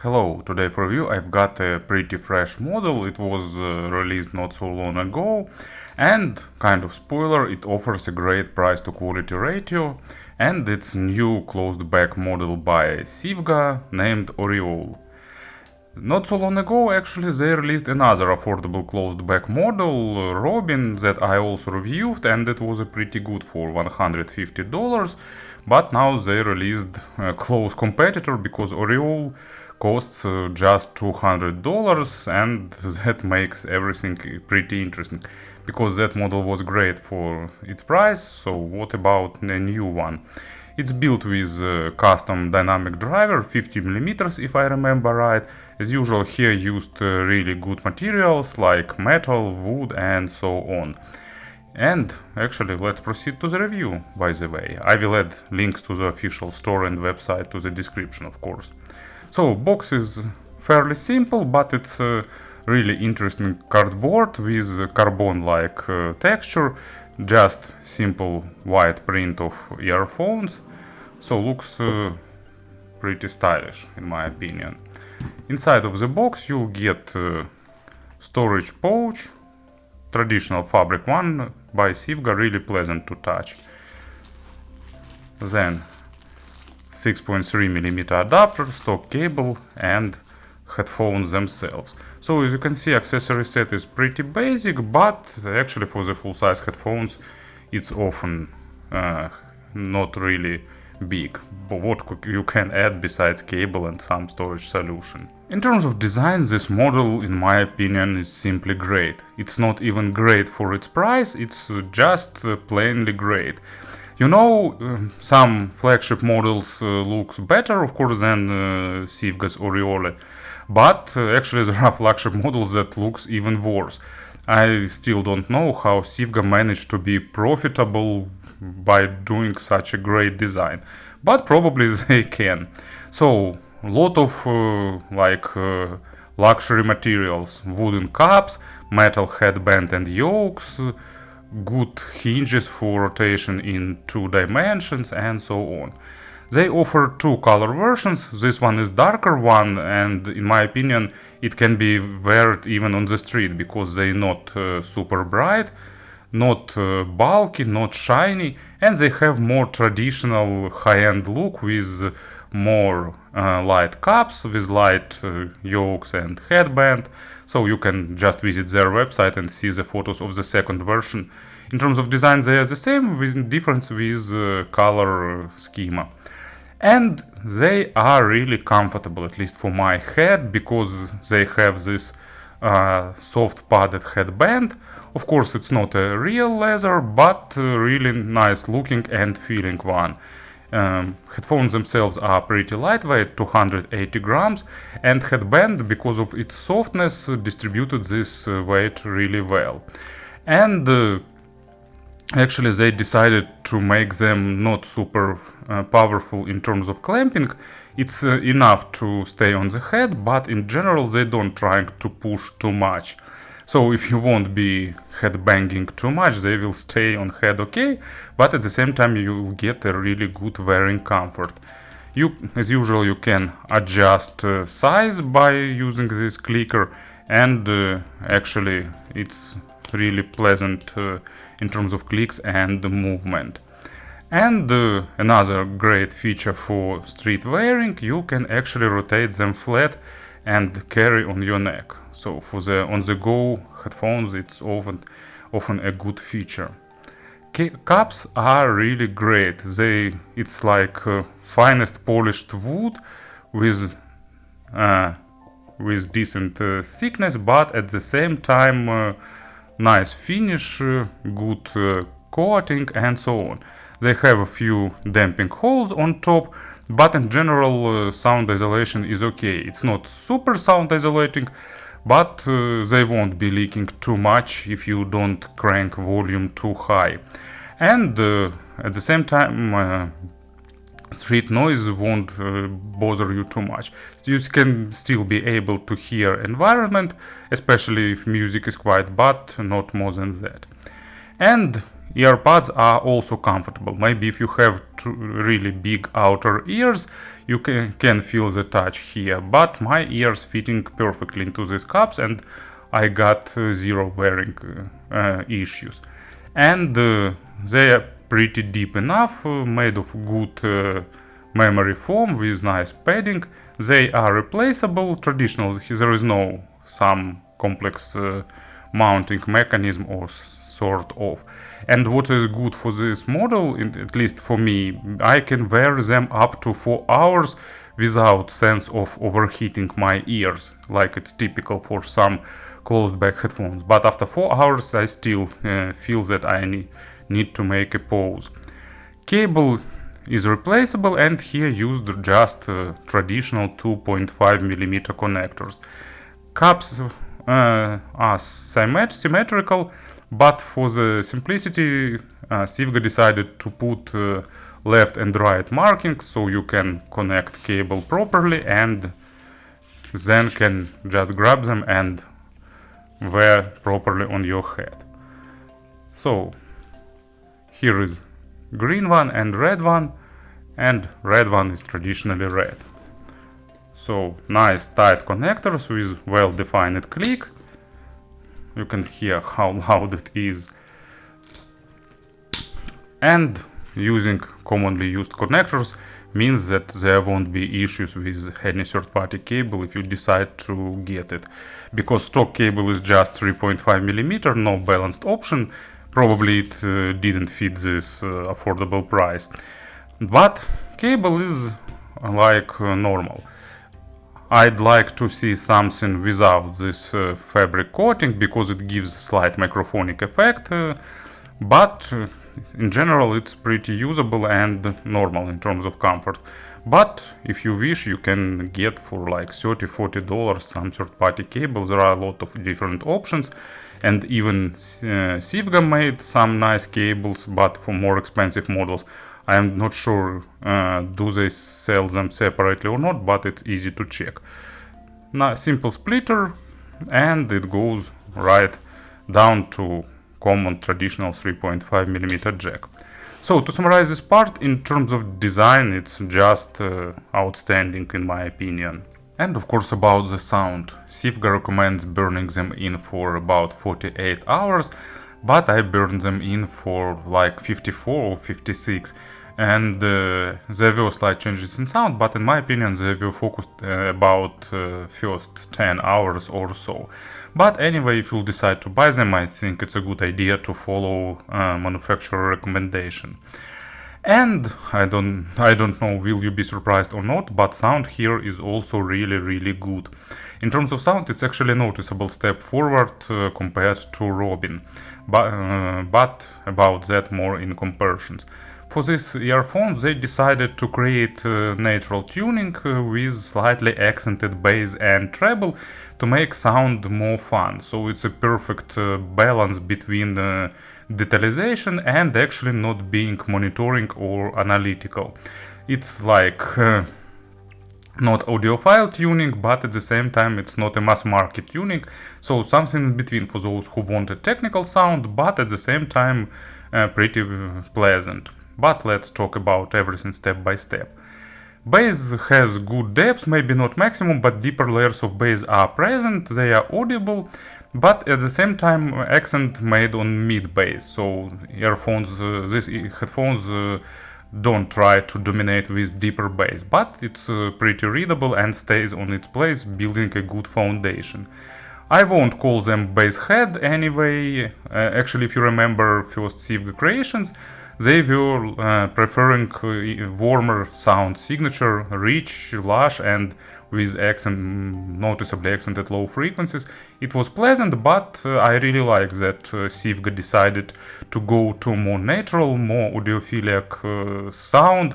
Hello, today for you I've got a pretty fresh model. It was released not so long ago, and kind of spoiler, it offers a great price to quality ratio, and it's new closed back model by Sivga named Oriole. Not so long ago actually they released another affordable closed back model, Robin, that I also reviewed, and it was a pretty good for $150, but now they released a close competitor because Oriole costs just $200, and that makes everything pretty interesting because that model was great for its price. So what about the new one? It's built with custom dynamic driver 50mm if I remember right. As usual, here used really good materials like metal, wood and so on. And actually let's proceed to the review, by the way. I will add links to the official store and website to the description, of course. So box is fairly simple, but it's a really interesting cardboard with carbon-like texture, just simple white print of earphones, so looks pretty stylish in my opinion. Inside of the box you get storage pouch, traditional fabric one by Sivga, really pleasant to touch. Then 6.3mm adapter, stock cable and headphones themselves. So as you can see, accessory set is pretty basic, but actually for the full-size headphones it's often not really big. But what you can add besides cable and some storage solution. In terms of design, this model in my opinion is simply great. It's not even great for its price, it's just plainly great. You know, some flagship models looks better, of course, than Sivga's Oriole, but actually there are flagship models that looks even worse. I still don't know how Sivga managed to be profitable by doing such a great design, but probably they can. So, a lot of luxury materials, wooden cups, metal headband and yokes, good hinges for rotation in 2 dimensions and so on. They offer 2 color versions. This one is darker one, and in my opinion it can be wear even on the street because they're not super bright, not bulky, not shiny, and they have more traditional high-end look with more light cups, with light yokes and headband. So you can just visit their website and see the photos of the second version. In terms of design they are the same, with difference with color schema. And they are really comfortable, at least for my head, because they have this soft padded headband. Of course it's not a real leather, but really nice looking and feeling one. Headphones themselves are pretty lightweight, 280 grams, and headband, because of its softness, distributed this weight really well. And actually they decided to make them not super powerful in terms of clamping. It's enough to stay on the head, but in general they don't try to push too much. So if you won't be headbanging too much, they will stay on head okay, but at the same time you will get a really good wearing comfort. As usual, you can adjust size by using this clicker, and actually it's really pleasant in terms of clicks and movement. And another great feature for street wearing, you can actually rotate them flat and carry on your neck. So for the on-the-go headphones it's often a good feature. Cups are really great. It's like finest polished wood with decent thickness, but at the same time nice finish, good coating and so on. They have a few damping holes on top, but in general sound isolation is okay. It's not super sound isolating, but they won't be leaking too much if you don't crank volume too high. And at the same time street noise won't bother you too much. You can still be able to hear environment, especially if music is quiet, but not more than that. And earbuds are also comfortable. Maybe if you have really big outer ears, you can feel the touch here, but my ears fitting perfectly into these cups and I got zero wearing issues. And they are pretty deep enough, made of good memory foam with nice padding. They are replaceable, traditional, there is no some complex mounting mechanism or sort of. And what is good for this model, at least for me, I can wear them up to 4 hours without sense of overheating my ears, like it's typical for some closed back headphones. But after 4 hours I still feel that I need to make a pause. Cable is replaceable, and here used just traditional 2.5mm connectors. Cups are symmetrical, but for the simplicity Sivga decided to put left and right markings so you can connect cable properly and then can just grab them and wear properly on your head. So here is green one and red one is traditionally red. So nice tight connectors with well-defined click. You can hear how loud it is. And using commonly used connectors means that there won't be issues with any third-party cable if you decide to get it. Because stock cable is just 3.5mm, no balanced option, probably it didn't fit this affordable price. But cable is like normal. I'd like to see something without this fabric coating because it gives slight microphonic effect, but in general it's pretty usable and normal in terms of comfort. But if you wish, you can get for like $30-40 some third-party cables. There are a lot of different options, and even Sivga made some nice cables, but for more expensive models. I am not sure do they sell them separately or not, but it's easy to check. Now, simple splitter, and it goes right down to common traditional 3.5mm jack. So to summarize this part, in terms of design, it's just outstanding in my opinion. And of course about the sound. Sivga recommends burning them in for about 48 hours, but I burned them in for like 54 or 56. And there were slight changes in sound, but in my opinion they were focused about first 10 hours or so. But anyway, if you'll decide to buy them, I think it's a good idea to follow manufacturer recommendation. And I don't know, will you be surprised or not, but sound here is also really good. In terms of sound, it's actually a noticeable step forward compared to Robin, but about that more in comparisons. For these earphones, they decided to create natural tuning with slightly accented bass and treble to make sound more fun. So it's a perfect balance between detalization and actually not being monitoring or analytical. It's like not audiophile tuning, but at the same time it's not a mass market tuning. So something in between for those who want a technical sound, but at the same time pretty pleasant. But let's talk about everything step by step. Bass has good depth, maybe not maximum, but deeper layers of bass are present, they are audible, but at the same time accent made on mid bass. So earphones, these headphones don't try to dominate with deeper bass, but it's pretty readable and stays on its place, building a good foundation. I won't call them bass head anyway. Actually, if you remember first Sivga creations, they were preferring warmer sound signature, rich, lush, and with noticeably accented low frequencies. It was pleasant, but I really like that Sivga decided to go to more natural, more audiophilic sound,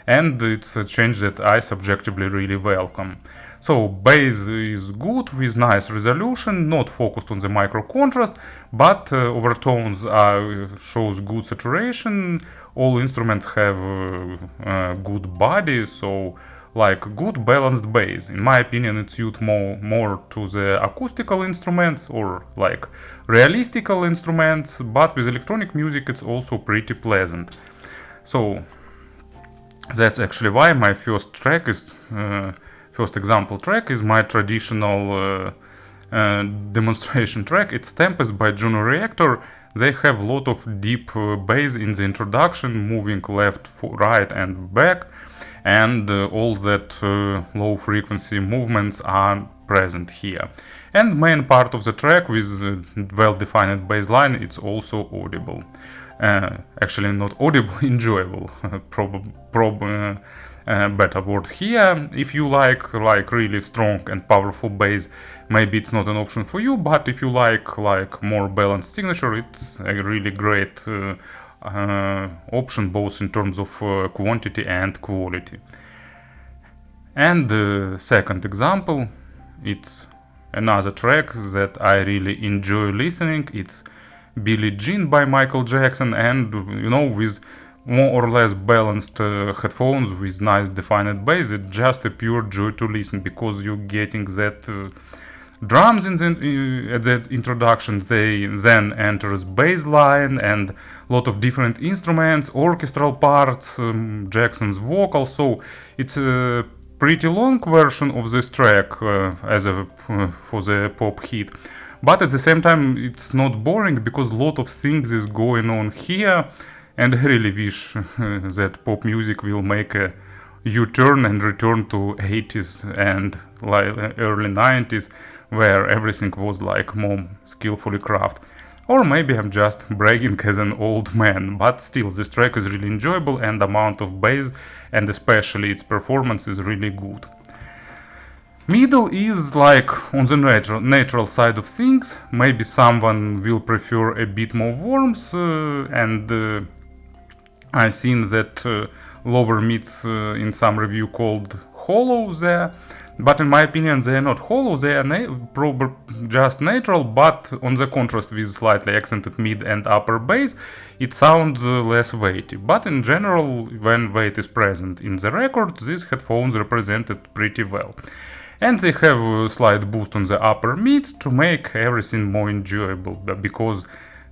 and it's a change that I subjectively really welcome. So bass is good with nice resolution, not focused on the micro contrast, but overtones shows good saturation. All instruments have good body, so like good balanced bass. In my opinion, it's suited more to the acoustical instruments or like realistical instruments, but with electronic music it's also pretty pleasant. So that's actually why my first track is first example track is my traditional demonstration track. It's Tempest by Juno Reactor. They have a lot of deep bass in the introduction, moving left, right and back, and all that low frequency movements are present here. And main part of the track with well-defined bass line, it's also audible. Actually not audible, enjoyable. Better word here. If you like really strong and powerful bass, maybe it's not an option for you, but if you like more balanced signature, it's a really great option, both in terms of quantity and quality. And the second example, it's another track that I really enjoy listening. It's Billie by Michael Jackson, and you know, with more or less balanced headphones with nice defined bass, it's just a pure joy to listen, because you're getting that drums in at that introduction, they then enters bass line and a lot of different instruments, orchestral parts, Jackson's vocal. So it's a pretty long version of this track for the pop hit, but at the same time it's not boring, because a lot of things is going on here. And I really wish that pop music will make a U-turn and return to 80s and early 90s, where everything was like more skillfully crafted. Or maybe I'm just bragging as an old man, but still this track is really enjoyable, and the amount of bass and especially its performance is really good. Middle is like on the natural side of things. Maybe someone will prefer a bit more warmth, and I've seen that lower mids in some review called hollow there, but in my opinion they are not hollow, they are just natural, but on the contrast with slightly accented mid and upper bass, it sounds less weighty. But in general, when weight is present in the record, these headphones represent it pretty well. And they have a slight boost on the upper mids to make everything more enjoyable, because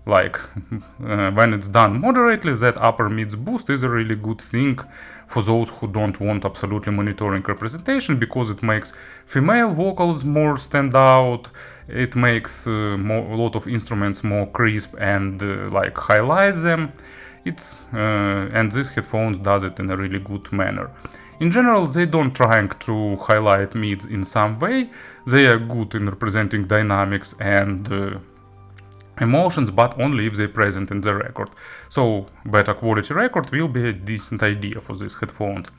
when it's done moderately, that upper mids boost is a really good thing for those who don't want absolutely monitoring representation, because it makes female vocals more stand out, it makes a lot of instruments more crisp and highlight them. And these headphones does it in a really good manner. In general, they don't trying to highlight mids in some way, they are good in representing dynamics and emotions, but only if they present in the record. So better quality record will be a decent idea for these headphones.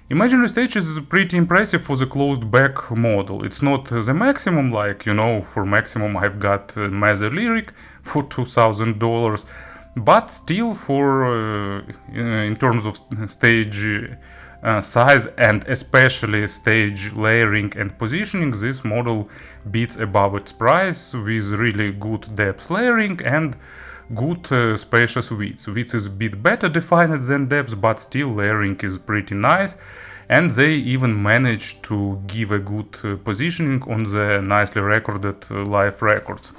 Imaginary stage is pretty impressive for the closed back model. It's not the maximum, for maximum I've got Mazer Lyric for $2,000, but still for in terms of stage size and especially stage layering and positioning, this model beats above its price with really good depth layering and good spacious width. Width is a bit better defined than depth, but still layering is pretty nice, and they even managed to give a good positioning on the nicely recorded live records.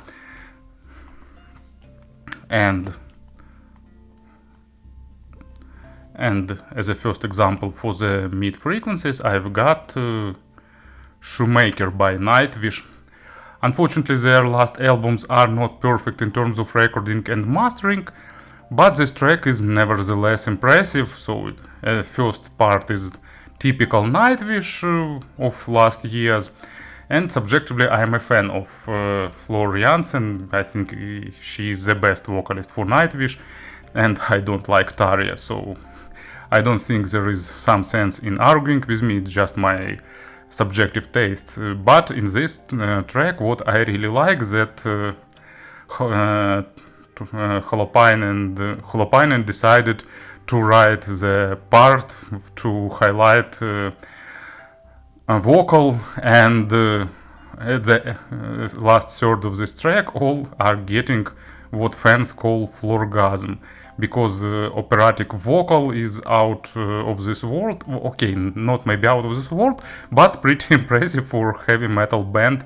And as a first example for the mid frequencies, I've got Shoemaker by Nightwish. Unfortunately, their last albums are not perfect in terms of recording and mastering, but this track is nevertheless impressive. So first part is typical Nightwish of last years, and subjectively I am a fan of Floor Jansen. I think she is the best vocalist for Nightwish, and I don't like Tarja, so I don't think there is some sense in arguing with me, it's just my subjective tastes. But in this track, what I really like that Holopainen decided to write the part to highlight a vocal, and at the last third of this track all are getting what fans call floorgasm, because operatic vocal is out of this world. Okay, not maybe out of this world, but pretty impressive for heavy metal band.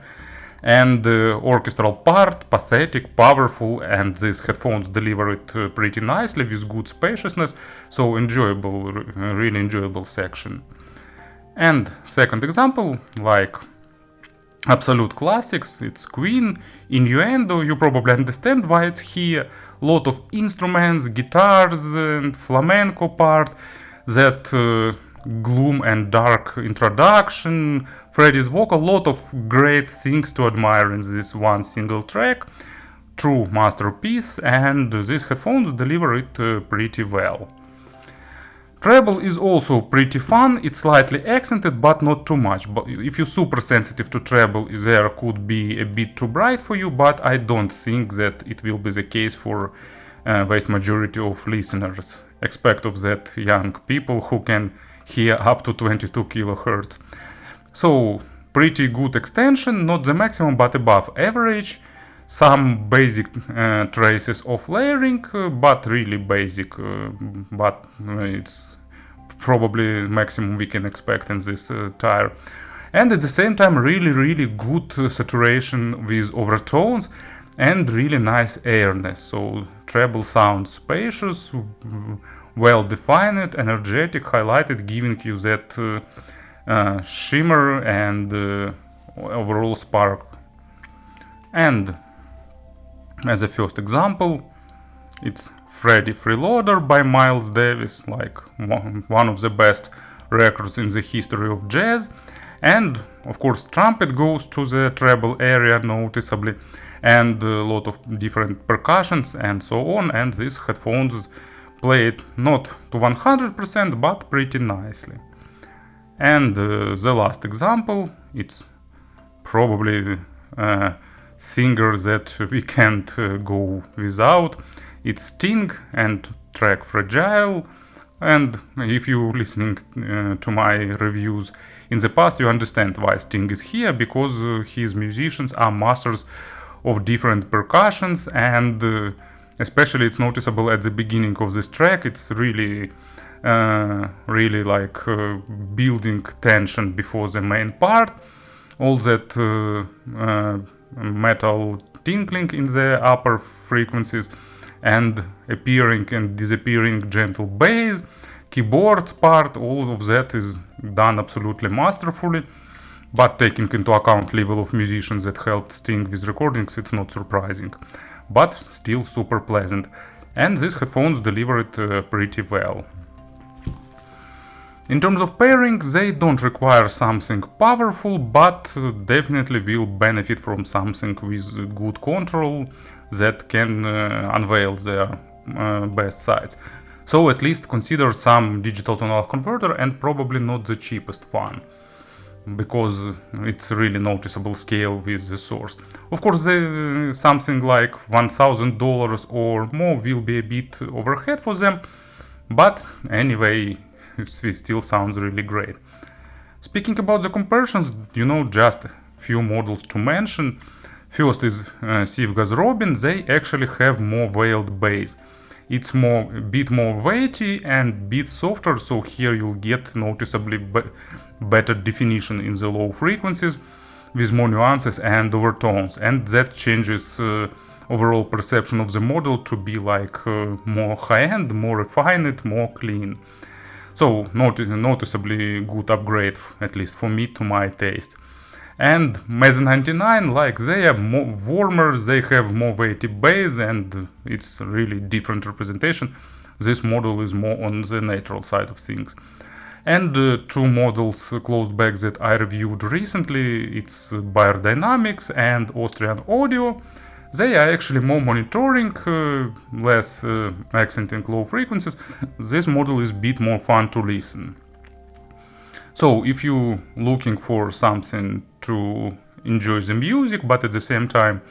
And the orchestral part, pathetic, powerful, and these headphones deliver it pretty nicely with good spaciousness, so enjoyable, really enjoyable section. And second example, like absolute classics, it's Queen, Innuendo. You probably understand why it's here. Lot of instruments, guitars, and flamenco part, that gloom and dark introduction, Freddie's vocal, lot of great things to admire in this one single track. True masterpiece, and these headphones deliver it pretty well. Treble is also pretty fun, it's slightly accented but not too much. But if you're super sensitive to treble, there could be a bit too bright for you, but I don't think that it will be the case for vast majority of listeners. Expect of that young people who can hear up to 22 kHz. So pretty good extension, not the maximum but above average. Some basic traces of layering, but really basic, but it's probably maximum we can expect in this tire. And at the same time, really good saturation with overtones and really nice airness. So treble sounds spacious, well defined, energetic, highlighted, giving you that shimmer and overall spark. And as a first example, it's Freddie Freeloader by Miles Davis, like one of the best records in the history of jazz. And of course trumpet goes to the treble area noticeably, and a lot of different percussions and so on, and these headphones play it not to 100% but pretty nicely. And the last example, it's probably singer that we can't go without. It's Sting and track Fragile. And if you're listening to my reviews in the past, you understand why Sting is here, because his musicians are masters of different percussions, and especially it's noticeable at the beginning of this track. It's really like building tension before the main part. All that metal tinkling in the upper frequencies, and appearing and disappearing gentle bass, keyboard part, all of that is done absolutely masterfully. But taking into account level of musicians that helped Sting with recordings, it's not surprising, but still super pleasant. And these headphones deliver it pretty well. In terms of pairing, they don't require something powerful, but definitely will benefit from something with good control that can unveil their best sides. So at least consider some digital tonal converter, and probably not the cheapest one, because it's really noticeable scale with the source. Of course, something like $1,000 or more will be a bit overhead for them, but anyway, it still sounds really great. Speaking about the comparisons, just a few models to mention. First is Sivga's Robin. They actually have more veiled bass. It's a bit more weighty and bit softer, so here you'll get noticeably better definition in the low frequencies with more nuances and overtones, and that changes overall perception of the model to be like more high-end, more refined, more clean. So noticeably good upgrade, at least for me, to my taste. And Meza 99, like, they are more warmer, they have more weighty bass, and it's really different representation. This model is more on the natural side of things. And two models closed back that I reviewed recently, it's Beyerdynamics and Austrian Audio. They are actually more monitoring, less accenting low frequencies. This model is a bit more fun to listen. So if you're looking for something to enjoy the music, but at the same time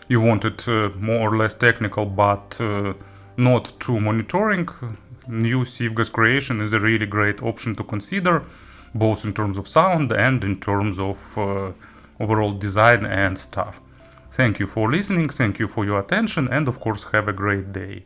you want it more or less technical, but not too monitoring, new Sivga's creation is a really great option to consider, both in terms of sound and in terms of overall design and stuff. Thank you for listening, thank you for your attention, and of course have a great day.